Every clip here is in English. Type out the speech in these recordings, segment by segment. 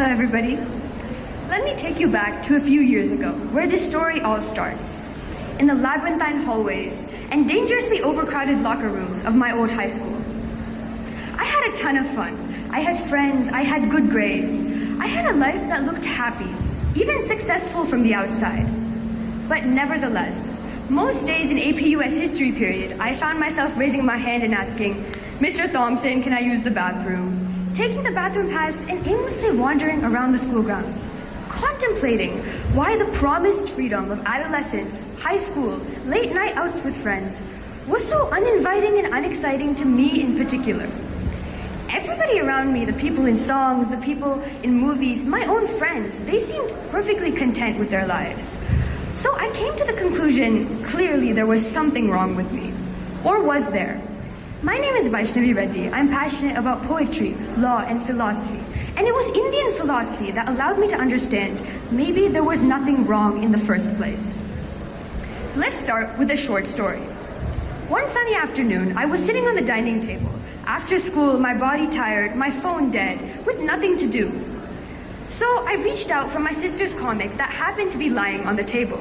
Hello, everybody. Let me take you back to a few years ago, where this story all starts. In the labyrinthine hallways and dangerously overcrowded locker rooms of my old high school. I had a ton of fun. I had friends, I had good grades. I had a life that looked happy, even successful from the outside. But nevertheless, most days in APUS history period, I found myself raising my hand and asking, "Mr. Thompson, can I use the bathroom?" Taking the bathroom pass and aimlessly wandering around the school grounds, contemplating why the promised freedom of adolescence, high school, late night outs with friends was so uninviting and unexciting to me in particular. Everybody around me, the people in songs, the people in movies, my own friends, they seemed perfectly content with their lives. So I came to the conclusion, clearly there was something wrong with me. Or was there? My name is Vaishnavi Reddy. I'm passionate about poetry, law, and philosophy. And it was Indian philosophy that allowed me to understand maybe there was nothing wrong in the first place. Let's start with a short story. One sunny afternoon, I was sitting on the dining table. After school, my body tired, my phone dead, with nothing to do. So I reached out for my sister's comic that happened to be lying on the table.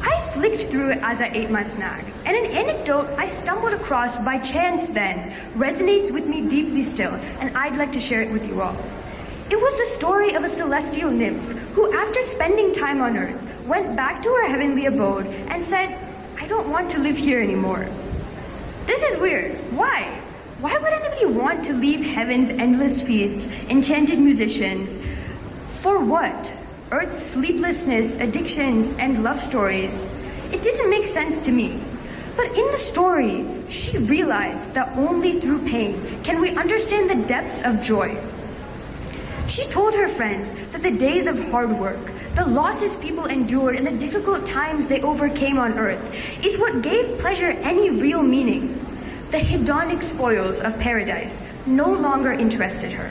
I flicked through it as I ate my snack, and an anecdote I stumbled across by chance then resonates with me deeply still, and I'd like to share it with you all. It was the story of a celestial nymph who, after spending time on Earth, went back to her heavenly abode and said, "I don't want to live here anymore." This is weird. Why? Why would anybody want to leave heaven's endless feasts, enchanted musicians? For what? Earth's sleeplessness, addictions, and love stories. It didn't make sense to me. But in the story, she realized that only through pain can we understand the depths of joy. She told her friends that the days of hard work, the losses people endured, and the difficult times they overcame on Earth is what gave pleasure any real meaning. The hedonic spoils of paradise no longer interested her.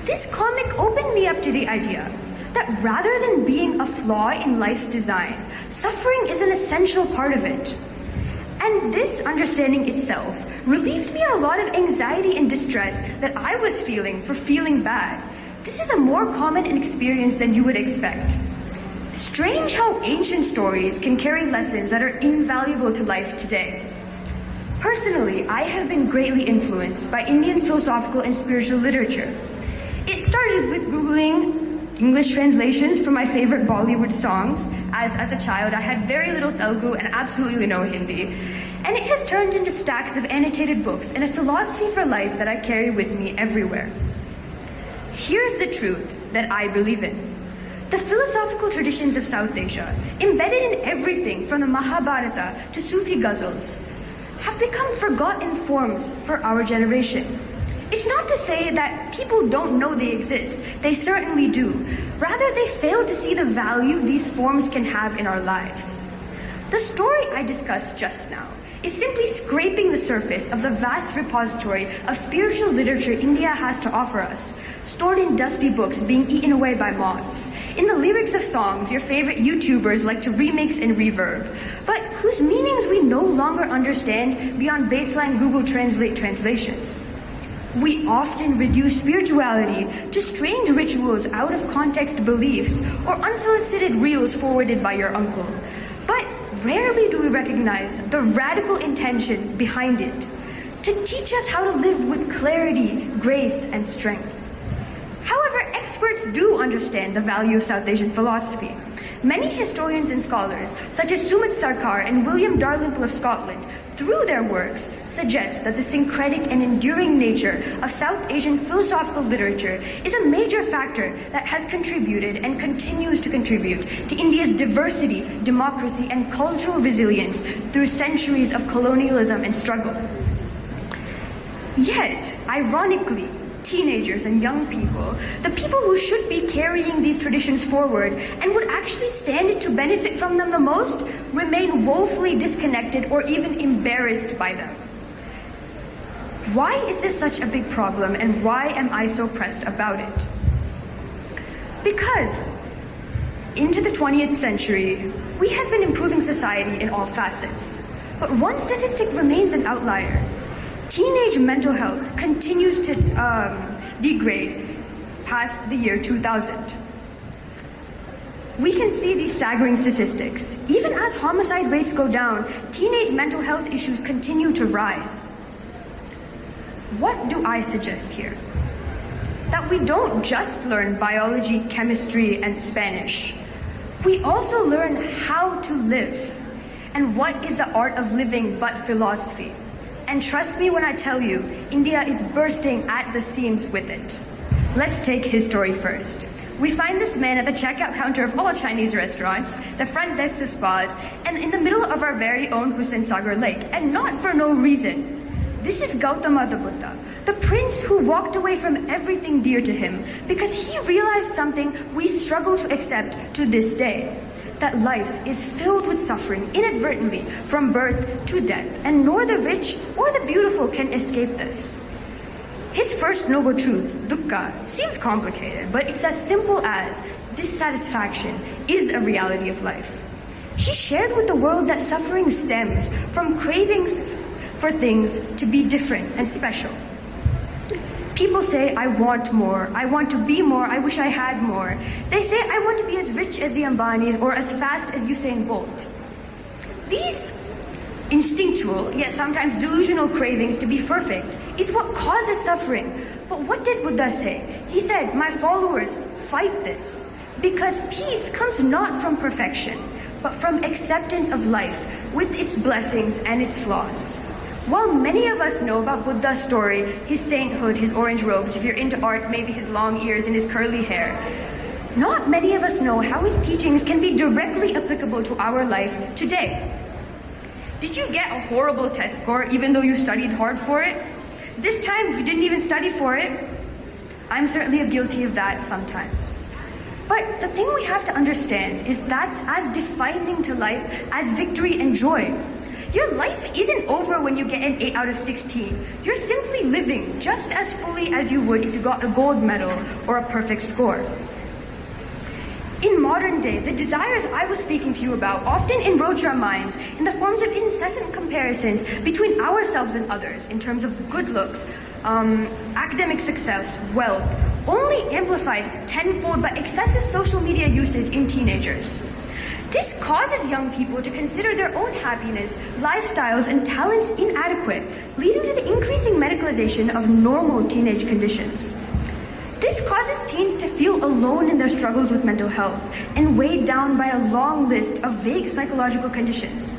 This comic opened me up to the idea that rather than being a flaw in life's design, suffering is an essential part of it. And this understanding itself relieved me of a lot of anxiety and distress that I was feeling for feeling bad. This is a more common experience than you would expect. Strange how ancient stories can carry lessons that are invaluable to life today. Personally, I have been greatly influenced by Indian philosophical and spiritual literature. It started with Googling English translations for my favorite Bollywood songs, as a child I had very little Telugu and absolutely no Hindi. And it has turned into stacks of annotated books and a philosophy for life that I carry with me everywhere. Here's the truth that I believe in. The philosophical traditions of South Asia, embedded in everything from the Mahabharata to Sufi ghazals, have become forgotten forms for our generation. It's not to say that people don't know they exist. They certainly do. Rather, they fail to see the value these forms can have in our lives. The story I discussed just now is simply scraping the surface of the vast repository of spiritual literature India has to offer us, stored in dusty books being eaten away by moths, in the lyrics of songs your favorite YouTubers like to remix and reverb, but whose meanings we no longer understand beyond baseline Google Translate translations. We often reduce spirituality to strange rituals, out of context beliefs, or unsolicited reels forwarded by your uncle. But rarely do we recognize the radical intention behind it, to teach us how to live with clarity, grace, and strength. However, experts do understand the value of South Asian philosophy. Many historians and scholars, such as Sumit Sarkar and William Dalrymple of Scotland, through their works, suggest that the syncretic and enduring nature of South Asian philosophical literature is a major factor that has contributed and continues to contribute to India's diversity, democracy, and cultural resilience through centuries of colonialism and struggle. Yet, ironically, teenagers and young people, the people who should be carrying these traditions forward and would actually stand to benefit from them the most, remain woefully disconnected or even embarrassed by them. Why is this such a big problem, and why am I so pressed about it? Because into the 20th century, we have been improving society in all facets. But one statistic remains an outlier. Teenage mental health continues to degrade past the year 2000. We can see these staggering statistics. Even as homicide rates go down, teenage mental health issues continue to rise. What do I suggest here? That we don't just learn biology, chemistry, and Spanish. We also learn how to live. And what is the art of living but philosophy? And trust me when I tell you, India is bursting at the seams with it. Let's take his story first. We find this man at the checkout counter of all Chinese restaurants, the front desk of spas, and in the middle of our very own Hussain Sagar Lake, and not for no reason. This is Gautama the Buddha, the prince who walked away from everything dear to him because he realized something we struggle to accept to this day. That life is filled with suffering inadvertently from birth to death, and nor the rich or the beautiful can escape this. His first noble truth, dukkha, seems complicated, but it's as simple as dissatisfaction is a reality of life. He shared with the world that suffering stems from cravings for things to be different and special. People say, I want more, I want to be more, I wish I had more. They say, I want to be as rich as the Ambanis or as fast as Usain Bolt. These instinctual, yet sometimes delusional cravings to be perfect is what causes suffering. But what did Buddha say? He said, my followers, fight this, because peace comes not from perfection, but from acceptance of life with its blessings and its flaws. While many of us know about Buddha's story, his sainthood, his orange robes, if you're into art, maybe his long ears and his curly hair, not many of us know how his teachings can be directly applicable to our life today. Did you get a horrible test score even though you studied hard for it? This time you didn't even study for it? I'm certainly guilty of that sometimes. But the thing we have to understand is that's as defining to life as victory and joy. Your life isn't over when you get an 8 out of 16. You're simply living just as fully as you would if you got a gold medal or a perfect score. In modern day, the desires I was speaking to you about often encroach our minds in the forms of incessant comparisons between ourselves and others in terms of good looks, academic success, wealth, only amplified tenfold by excessive social media usage in teenagers. This causes young people to consider their own happiness, lifestyles, and talents inadequate, leading to the increasing medicalization of normal teenage conditions. This causes teens to feel alone in their struggles with mental health and weighed down by a long list of vague psychological conditions.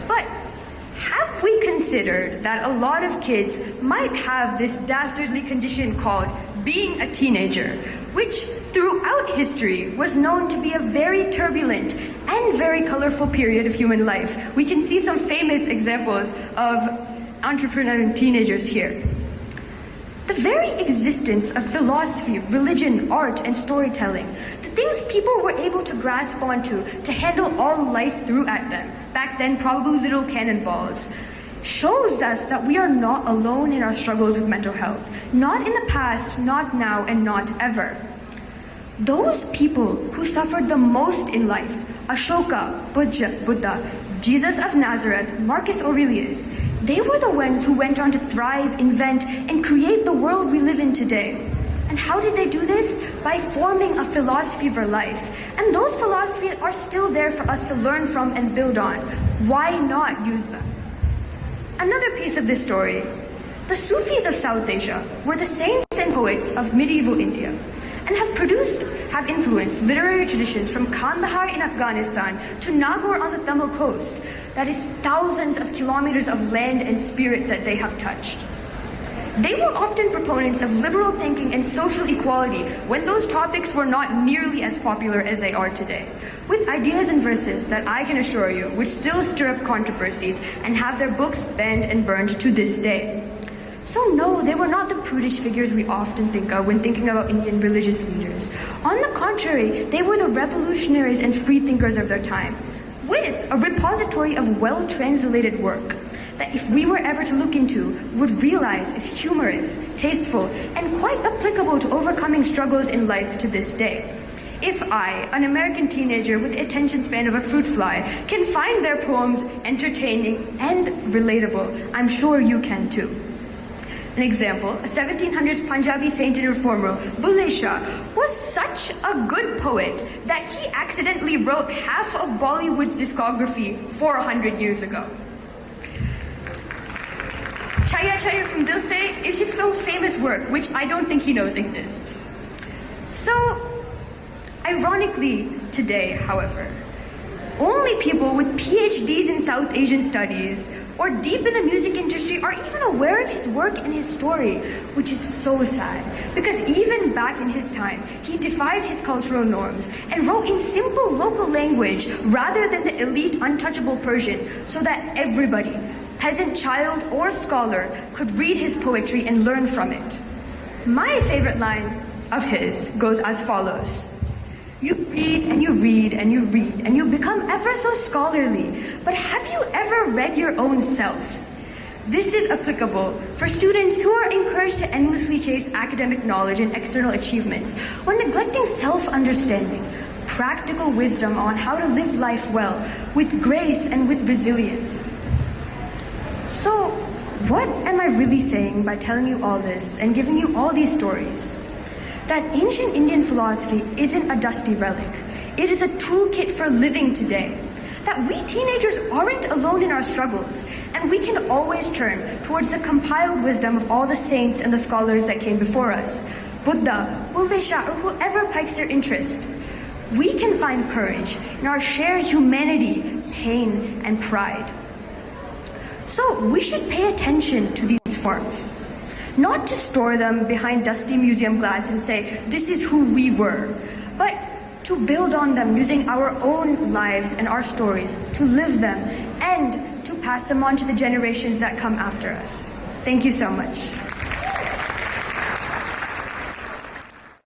But have we considered that a lot of kids might have this dastardly condition called being a teenager, which throughout history was known to be a very turbulent and very colorful period of human life? We can see some famous examples of entrepreneurial teenagers here. The very existence of philosophy, religion, art, and storytelling, the things people were able to grasp onto to handle all life threw at them, back then probably little cannonballs, shows us that we are not alone in our struggles with mental health. Not in the past, not now, and not ever. Those people who suffered the most in life, Ashoka, Buddha, Jesus of Nazareth, Marcus Aurelius, they were the ones who went on to thrive, invent, and create the world we live in today. And how did they do this? By forming a philosophy for life. And those philosophies are still there for us to learn from and build on. Why not use them? Another piece of this story. The Sufis of South Asia were the saints and poets of medieval India and have influenced literary traditions from Kandahar in Afghanistan to Nagaur on the Tamil coast. That is thousands of kilometers of land and spirit that they have touched. They were often proponents of liberal thinking and social equality when those topics were not nearly as popular as they are today, with ideas and verses that I can assure you would still stir up controversies and have their books banned and burned to this day. So no, they were not the prudish figures we often think of when thinking about Indian religious leaders. On the contrary, they were the revolutionaries and free thinkers of their time, with a repository of well-translated work that if we were ever to look into, would realize is humorous, tasteful, and quite applicable to overcoming struggles in life to this day. If I, an American teenager with the attention span of a fruit fly, can find their poems entertaining and relatable, I'm sure you can too. An example, a 1700s Punjabi saint and reformer, Bulle Shah, was such a good poet that he accidentally wrote half of Bollywood's discography 400 years ago. Chaya Chaya from Dil Se is his most famous work, which I don't think he knows exists. So, ironically, today, however, only people with PhDs in South Asian studies or deep in the music industry are even aware of his work and his story, which is so sad, because even back in his time, he defied his cultural norms and wrote in simple local language rather than the elite untouchable Persian, so that everybody, peasant child or scholar, could read his poetry and learn from it. My favorite line of his goes as follows. You read and you read and you read and you become ever so scholarly, but have you ever read your own self? This is applicable for students who are encouraged to endlessly chase academic knowledge and external achievements while neglecting self-understanding, practical wisdom on how to live life well, with grace and with resilience. So, what am I really saying by telling you all this and giving you all these stories? That ancient Indian philosophy isn't a dusty relic. It is a toolkit for living today. That we teenagers aren't alone in our struggles, and we can always turn towards the compiled wisdom of all the saints and the scholars that came before us, Buddha, Bulle Shah, or whoever pikes their interest. We can find courage in our shared humanity, pain, and pride. So we should pay attention to these forms. Not to store them behind dusty museum glass and say, this is who we were, but to build on them using our own lives and our stories, to live them, and to pass them on to the generations that come after us. Thank you so much.